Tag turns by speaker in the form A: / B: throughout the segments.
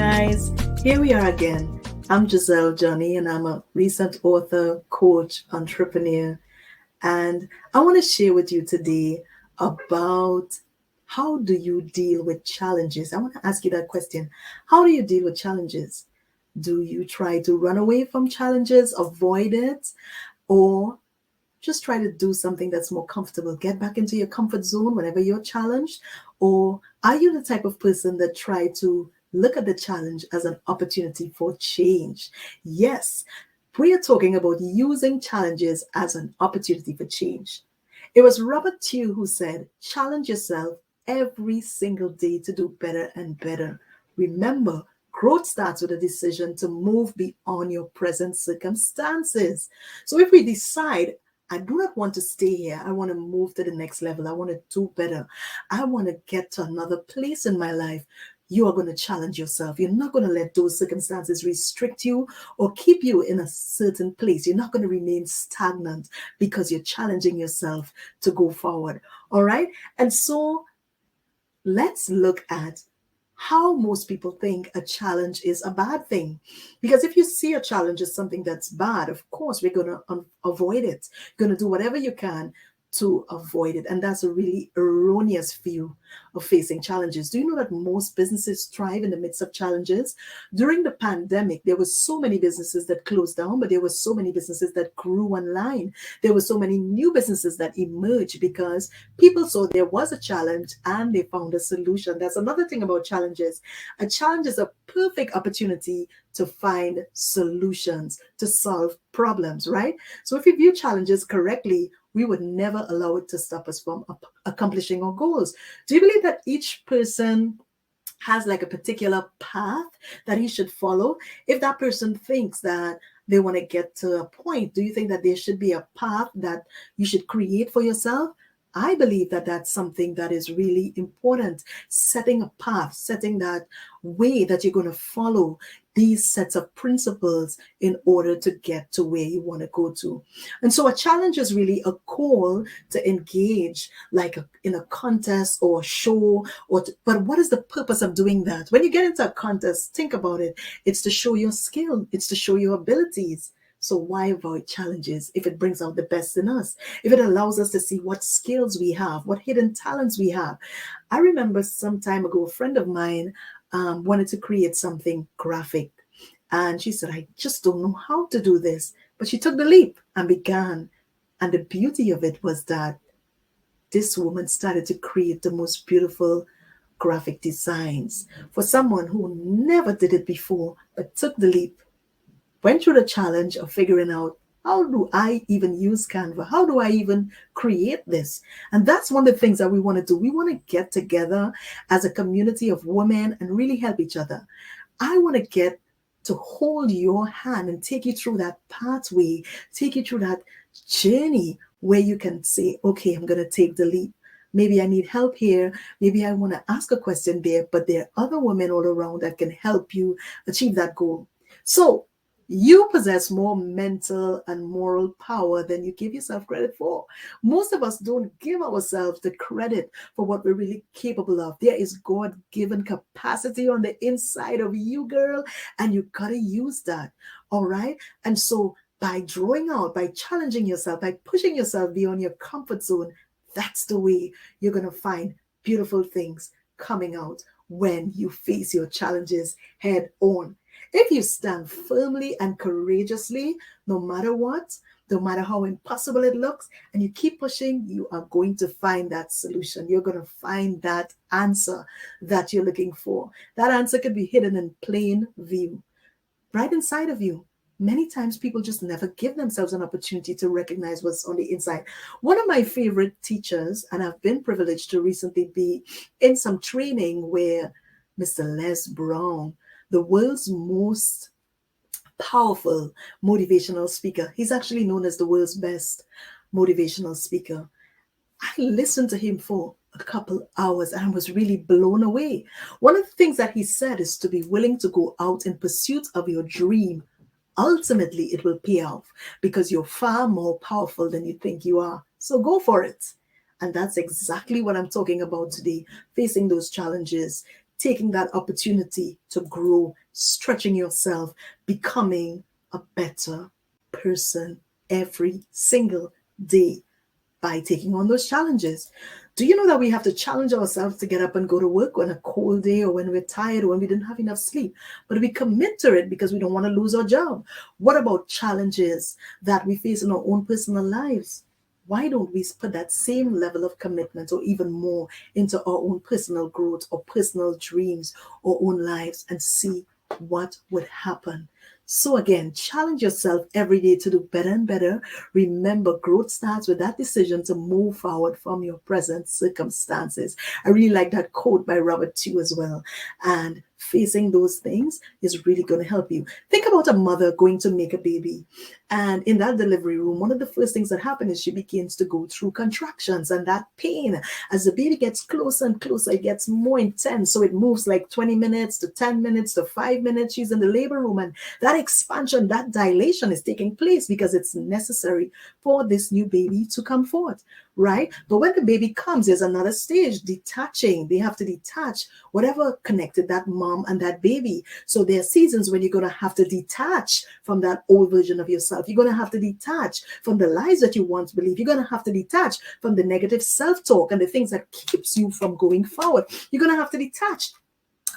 A: guys, here we are again. I'm Giselle Johnny, and I'm a recent author, coach, entrepreneur, and I want to share with you today about how do you deal with challenges. I want to ask you that question. How do you deal with challenges? Do you try to run away from challenges, avoid it, or just try to do something that's more comfortable? Get back into your comfort zone whenever you're challenged? Or are you the type of person that try to look at the challenge as an opportunity for change? Yes, we are talking about using challenges as an opportunity for change. It was Robert Tew who said, challenge yourself every single day to do better and better. Remember, growth starts with a decision to move beyond your present circumstances. So if we decide, I do not want to stay here, I want to move to the next level, I want to do better, I want to get to another place in my life, you are going to challenge yourself. You're not going to let those circumstances restrict you or keep you in a certain place. You're not going to remain stagnant because you're challenging yourself to go forward. All right. And so let's look at how most people think a challenge is a bad thing. Because if you see a challenge as something that's bad, of course, we're going to avoid it. You're going to do whatever you can to avoid it. And that's a really erroneous view of facing challenges. Do you know that most businesses thrive in the midst of challenges? During the pandemic, there were so many businesses that closed down, but there were so many businesses that grew online. There were so many new businesses that emerged because people saw there was a challenge and they found a solution. That's another thing about challenges. A challenge is a perfect opportunity to find solutions, to solve problems, right? So if we view challenges correctly, we would never allow it to stop us from accomplishing our goals. Do you believe that each person has like a particular path that he should follow? If that person thinks that they want to get to a point, do you think that there should be a path that you should create for yourself? I believe that that's something that is really important. Setting a path, setting that way that you're going to follow these sets of principles in order to get to where you want to go to. And so a challenge is really a call to engage like in a contest or a show, but what is the purpose of doing that? When you get into a contest, think about it. It's to show your skill. It's to show your abilities. So why avoid challenges if it brings out the best in us? If it allows us to see what skills we have, what hidden talents we have. I remember some time ago, a friend of mine wanted to create something graphic. And she said, I just don't know how to do this. But she took the leap and began. And the beauty of it was that this woman started to create the most beautiful graphic designs for someone who never did it before, but took the leap. Went through the challenge of figuring out, how do I even use Canva? How do I even create this? And that's one of the things that we want to do. We want to get together as a community of women and really help each other. I want to get to hold your hand and take you through that pathway, take you through that journey where you can say, okay, I'm going to take the leap. Maybe I need help here. Maybe I want to ask a question there, but there are other women all around that can help you achieve that goal. So you possess more mental and moral power than you give yourself credit for. Most of us don't give ourselves the credit for what we're really capable of. There is God-given capacity on the inside of you, girl, and you gotta use that. All right. And so by drawing out, by challenging yourself, by pushing yourself beyond your comfort zone, that's the way you're gonna find beautiful things coming out when you face your challenges head on. If you stand firmly and courageously, no matter what, no matter how impossible it looks, and you keep pushing, you are going to find that solution. You're going to find that answer that you're looking for. That answer could be hidden in plain view, right inside of you. Many times people just never give themselves an opportunity to recognize what's on the inside. One of my favorite teachers, and I've been privileged to recently be in some training where Mr. Les Brown, the world's most powerful motivational speaker. He's actually known as the world's best motivational speaker. I listened to him for a couple hours and I was really blown away. One of the things that he said is to be willing to go out in pursuit of your dream. Ultimately, it will pay off because you're far more powerful than you think you are. So go for it. And that's exactly what I'm talking about today, facing those challenges, taking that opportunity to grow, stretching yourself, becoming a better person every single day by taking on those challenges. Do you know that we have to challenge ourselves to get up and go to work on a cold day, or when we're tired, or when we didn't have enough sleep? But we commit to it because we don't want to lose our job. What about challenges that we face in our own personal lives? Why don't we put that same level of commitment or even more into our own personal growth or personal dreams or own lives and see what would happen? So again, challenge yourself every day to do better and better. Remember, growth starts with that decision to move forward from your present circumstances. I really like that quote by Robert too as well. And facing those things is really going to help you. Think about a mother going to make a baby. And in that delivery room, one of the first things that happen is she begins to go through contractions, and that pain, as the baby gets closer and closer, it gets more intense. So it moves like 20 minutes to 10 minutes to 5 minutes. She's in the labor room, and that expansion, that dilation is taking place because it's necessary for this new baby to come forth, right? But when the baby comes, there's another stage, detaching. They have to detach whatever connected that mom and that baby. So there are seasons when you're going to have to detach from that old version of yourself. You're going to have to detach from the lies that you once believed. You're going to have to detach from the negative self-talk and the things that keeps you from going forward. You're going to have to detach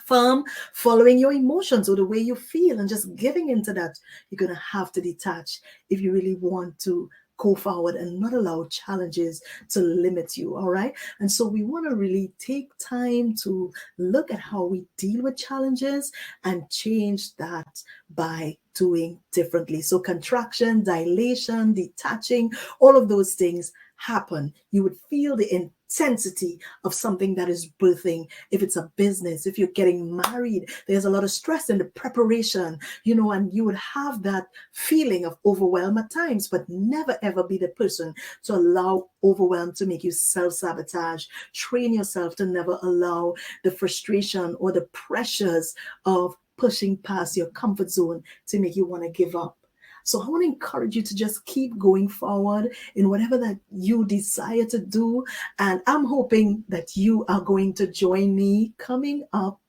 A: from following your emotions or the way you feel and just giving into that. You're going to have to detach if you really want to go forward and not allow challenges to limit you. All right. And so we want to really take time to look at how we deal with challenges and change that by doing differently. So contraction, dilation, detaching, all of those things happen. You would feel the intensity of something that is birthing. If it's a business, if you're getting married, there's a lot of stress in the preparation, and you would have that feeling of overwhelm at times, but never ever be the person to allow overwhelm to make you self-sabotage. Train yourself to never allow the frustration or the pressures of pushing past your comfort zone to make you want to give up. So I want to encourage you to just keep going forward in whatever that you desire to do. And I'm hoping that you are going to join me coming up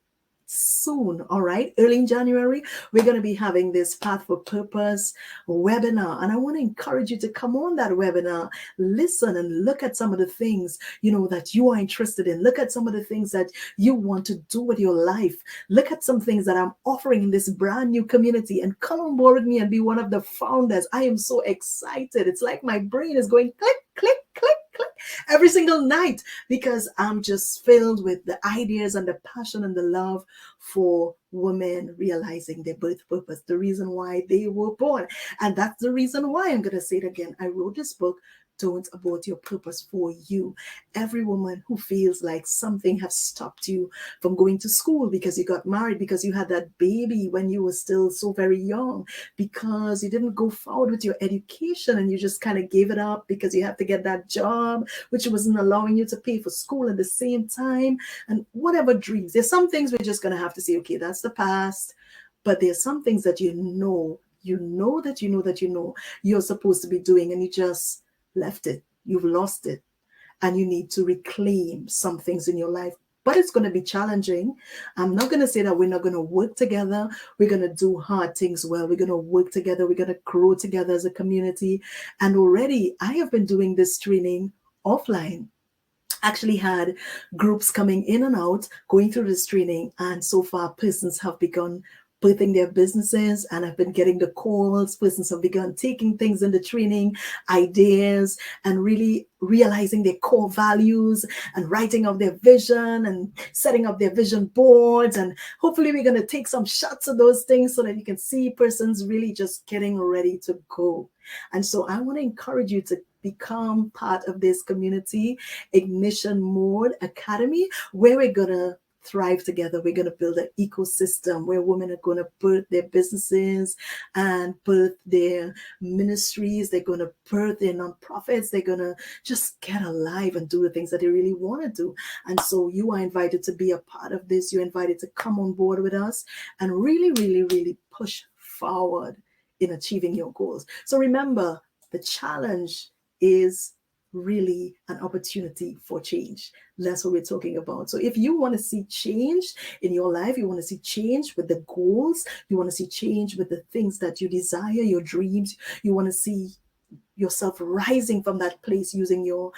A: soon. All right. Early in January, we're going to be having this Path2Purpose webinar. And I want to encourage you to come on that webinar, listen and look at some of the things, that you are interested in. Look at some of the things that you want to do with your life. Look at some things that I'm offering in this brand new community and come on board with me and be one of the founders. I am so excited. It's like my brain is going click, click, click, click every single night because I'm just filled with the ideas and the passion and the love for women realizing their birth purpose, the reason why they were born. And that's the reason why, I'm going to say it again, I wrote this book, Don't Abort Your Purpose, for you. Every woman who feels like something has stopped you from going to school because you got married, because you had that baby when you were still so very young, because you didn't go forward with your education and you just kind of gave it up because you had to get that job, which wasn't allowing you to pay for school at the same time, and whatever dreams. There's some things we're just going to have to say, okay, that's the past. But there's some things that you're supposed to be doing, and you just left it. You've lost it. And you need to reclaim some things in your life. But it's going to be challenging. I'm not going to say that we're not going to work together. We're going to do hard things well. We're going to work together. We're going to grow together as a community. And already I have been doing this training offline. Actually had groups coming in and out, going through this training. And so far, persons have begun birthing their businesses, and I've been getting the calls. Persons have begun taking things in the training, ideas, and really realizing their core values and writing out their vision and setting up their vision boards. And hopefully we're going to take some shots of those things so that you can see persons really just getting ready to go. And so I want to encourage you to become part of this community, Ignition Mode Academy, where we're going to thrive together. We're going to build an ecosystem where women are going to birth their businesses and birth their ministries. They're going to birth their nonprofits. They're going to just get alive and do the things that they really want to do. And so you are invited to be a part of this. You're invited to come on board with us and really, really, really push forward in achieving your goals. So remember, the challenge is really an opportunity for change. That's what we're talking about. So if you want to see change in your life, you want to see change with the goals, you want to see change with the things that you desire, your dreams, you want to see yourself rising from that place using your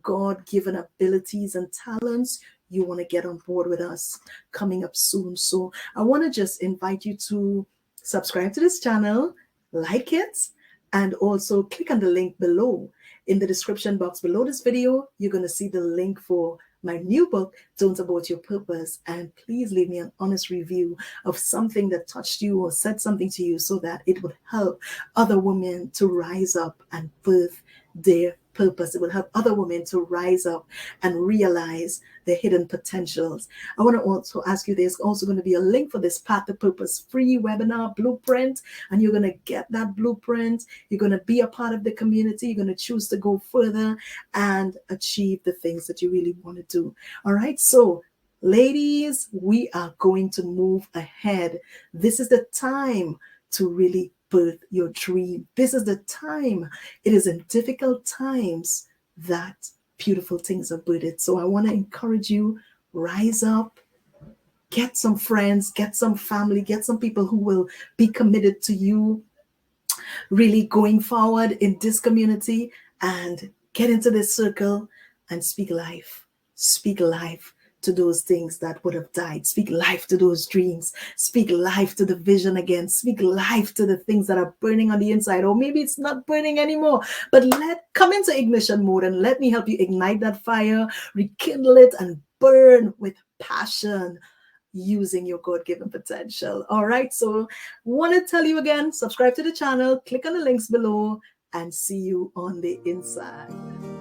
A: God-given abilities and talents, you want to get on board with us coming up soon. So I want to just invite you to subscribe to this channel, like it, and also click on the link below. In the description box below this video, you're going to see the link for my new book, Don't Abort Your Purpose. And please leave me an honest review of something that touched you or said something to you so that it would help other women to rise up and birth their purpose. It will help other women to rise up and realize their hidden potentials. I want to also ask you, there's also going to be a link for this Path2Purpose free webinar blueprint, and you're going to get that blueprint. You're going to be a part of the community. You're going to choose to go further and achieve the things that you really want to do. All right. So ladies, we are going to move ahead. This is the time to really birth your dream. This is the time. It is in difficult times that beautiful things are birthed. So I want to encourage you, rise up, get some friends, get some family, get some people who will be committed to you really going forward in this community, and get into this circle and speak life. Speak life to those things that would have died. Speak life to those dreams. Speak life to the vision again. Speak life to the things that are burning on the inside, or maybe it's not burning anymore, but come into ignition mode and let me help you ignite that fire, rekindle it, and burn with passion using your God-given potential. All right, so want to tell you again, subscribe to the channel, click on the links below, and see you on the inside.